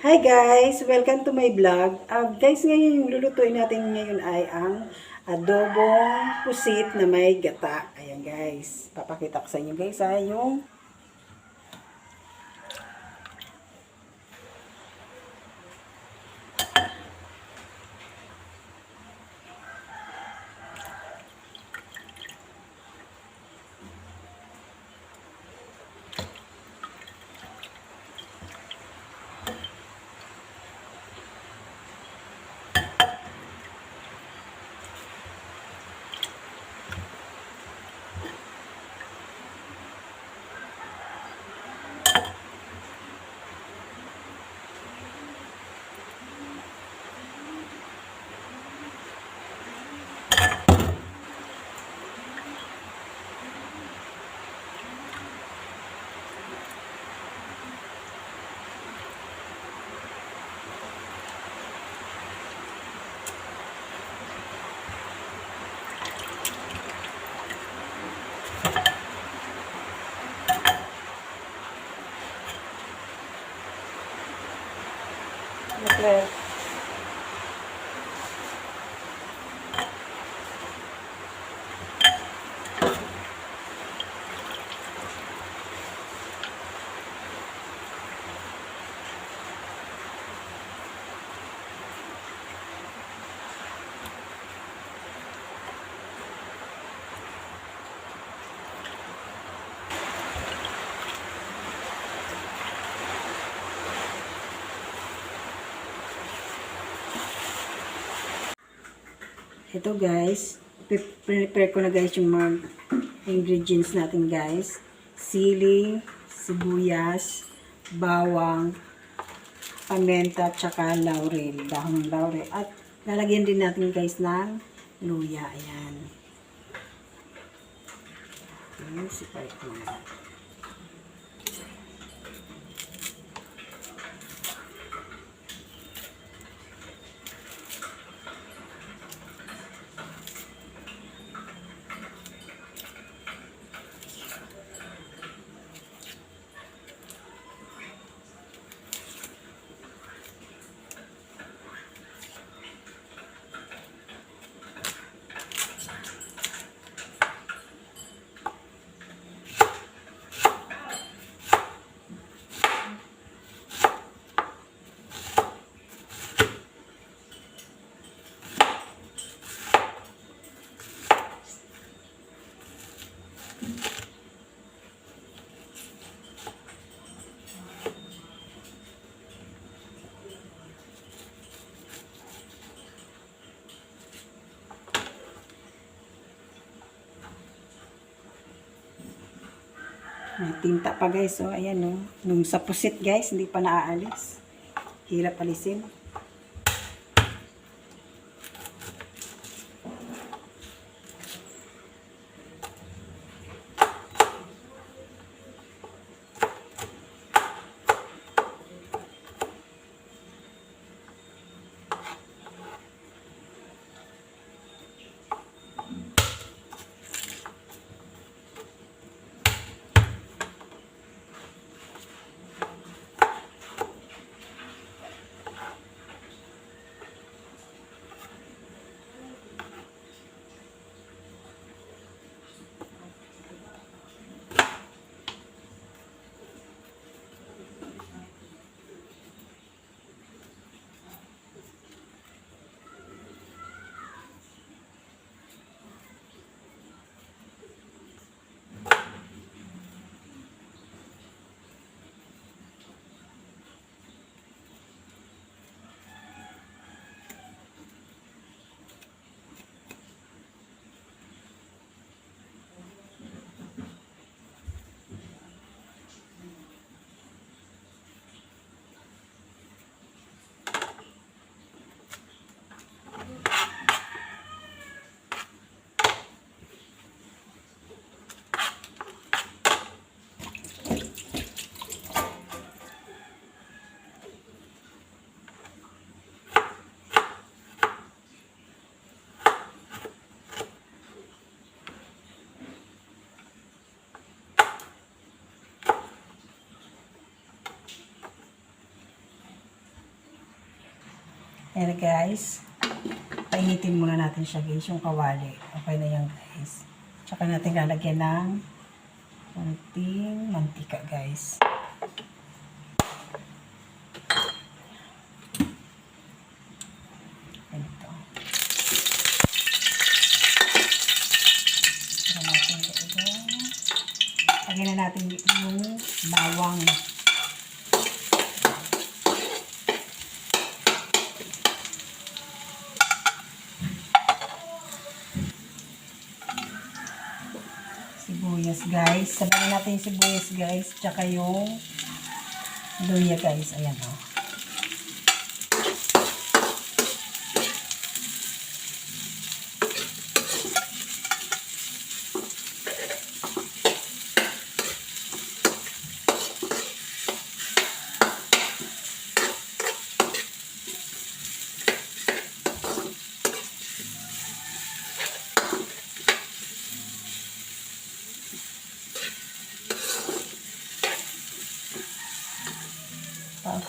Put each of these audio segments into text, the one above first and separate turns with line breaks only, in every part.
Hi guys! Welcome to my vlog. Guys, ngayon yung lulutuin natin ngayon ay ang adobong pusit na may gata. Ayan guys, papakita ko sa inyo guys yung ito guys, prepare ko na guys yung mga ingredients natin guys. Sili, sibuyas, bawang, pamenta, tsaka laurel, dahon ng laurel. At lalagyan din natin guys ng luya. Ayan. Ayan, sipay ko na. May tinta pa guys, so ayan o. Nung sa pusit guys, hindi pa naaalis. Hirap alisin. Ayan guys. Painitin muna natin siya guys, yung kawali. Okay na yan guys. Tsaka natin lalagyan ng konting mantika guys. Ganito. Lagyan na natin yung bawang. Sibuyas guys. Sabayan natin yung sibuyas guys. Tsaka yung luya guys. Ayan o.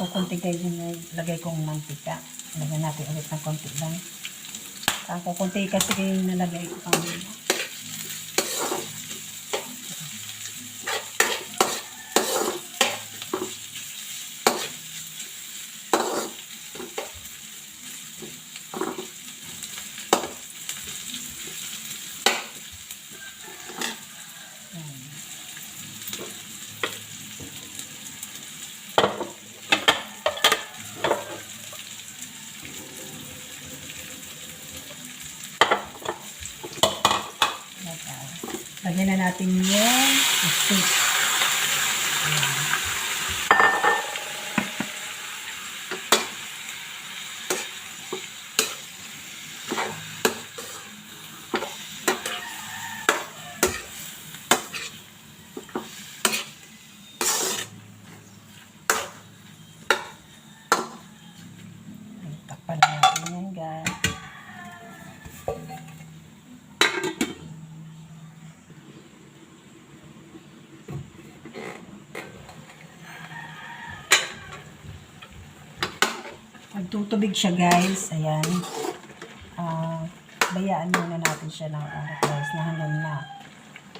Kukunti guys yung lagay kong mantika. Lagyan natin ulit ng konti lang. Kukunti kasi yung nalagay ko pang lagyan na natin yung steak. Ayan. Takpan natin yan guys. Magtutubig siya guys. Ayan. Bayaan muna natin siya ng oras guys na hanggang na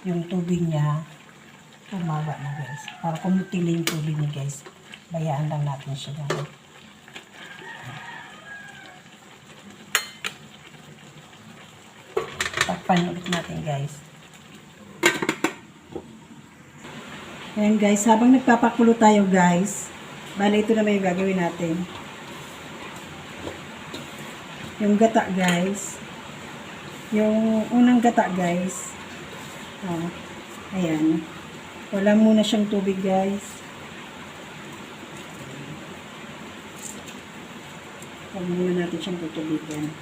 yung tubig niya tumaba na guys. Para kumutili yung tubig niya guys. Bayaan lang natin siya guys. Takpan ulit natin guys. Ayan guys. Habang nagpapakulo tayo guys. Bale ito na may gagawin natin. Yung gata guys. Yung unang gata guys. Ayan. Wala muna siyang tubig guys. Huwag muna natin siyang tutubigan.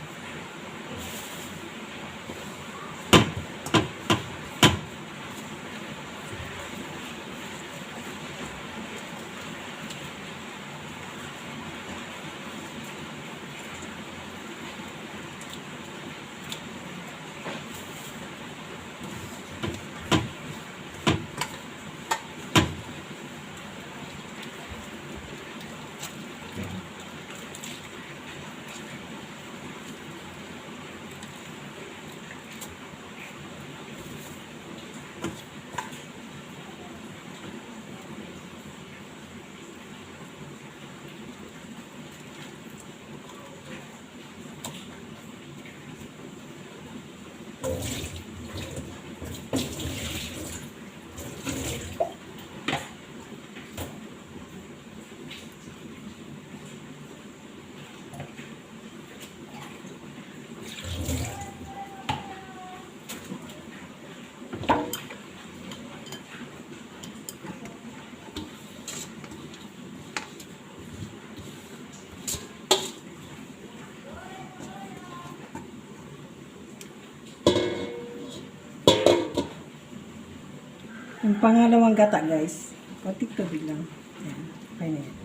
Yung pangalawang gata guys, konting tubig lang. Ayan, okay na yan.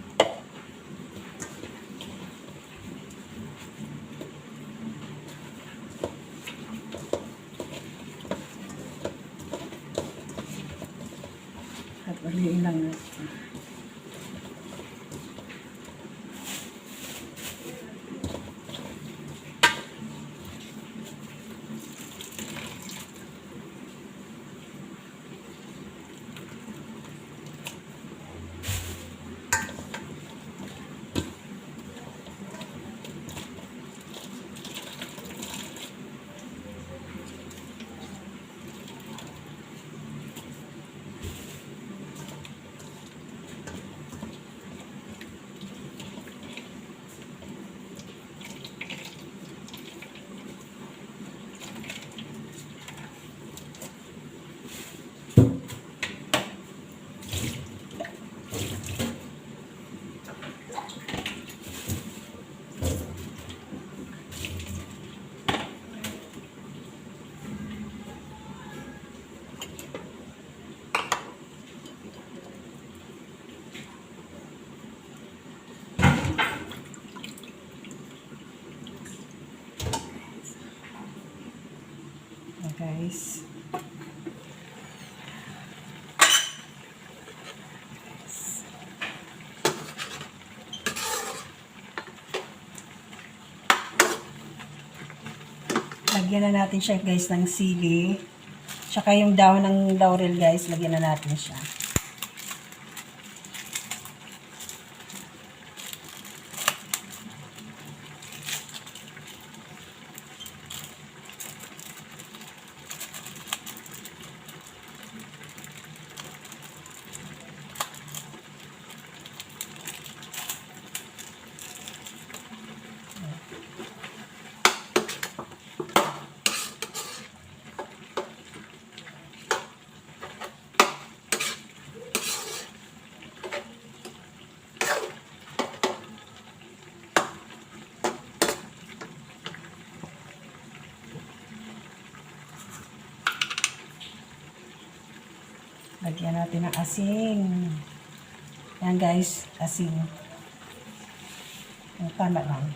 At uliin lang natin. guys. Lagyan na natin siya guys ng sili. Tsaka yung dahon ng laurel guys, lagyan na natin siya. Lagyan natin ng asin. Yan guys, asin. Ang tama lang.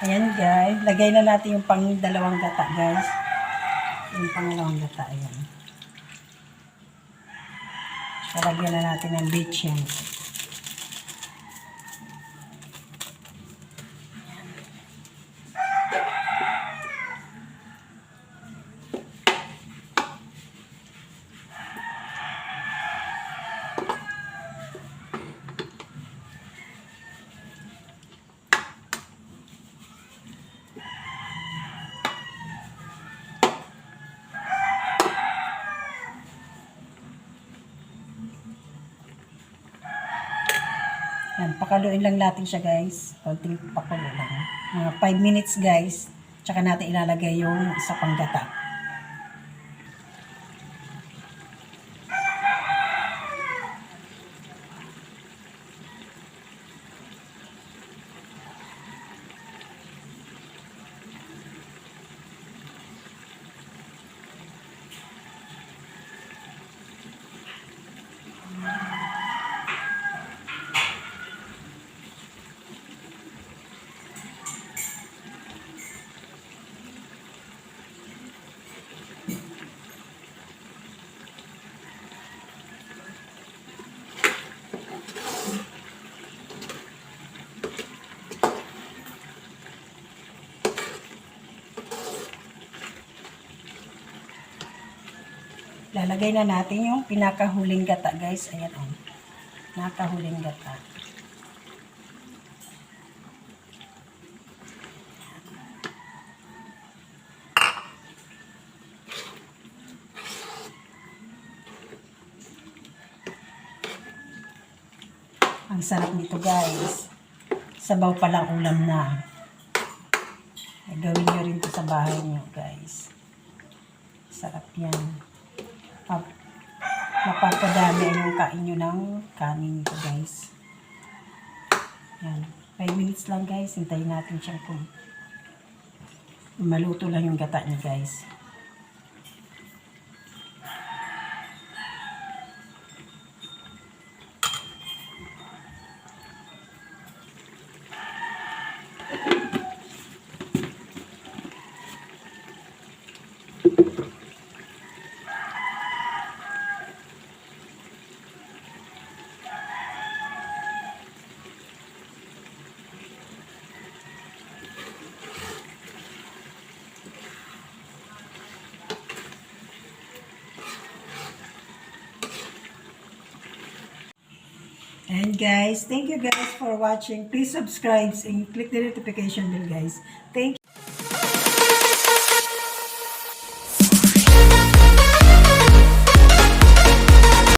Ayan guys, lagay na natin yung pang-dalawang gata guys. Yung pang-dalawang gata, ayan. So, lagyan na natin ng bitchin. Yan, pakaluin lang natin siya guys. Konting pakulo lang. Mga 5 minutes guys. Tsaka natin ilalagay yung isa pang gata. Lalagay na natin yung pinakahuling gata guys. Ayan o. Pinakahuling gata. Ang sarap nito guys. Sabaw palang ulam na. Gawin nyo rin to sa bahay nyo guys. Sarap yan. Mapapadami yung kain nyo ng kanin nito guys. Yan. 5 minutes lang guys. Hintayin natin siyang maluto lang yung gata niya guys. And guys, thank you guys for watching. Please subscribe and click the notification bell guys. Thank you.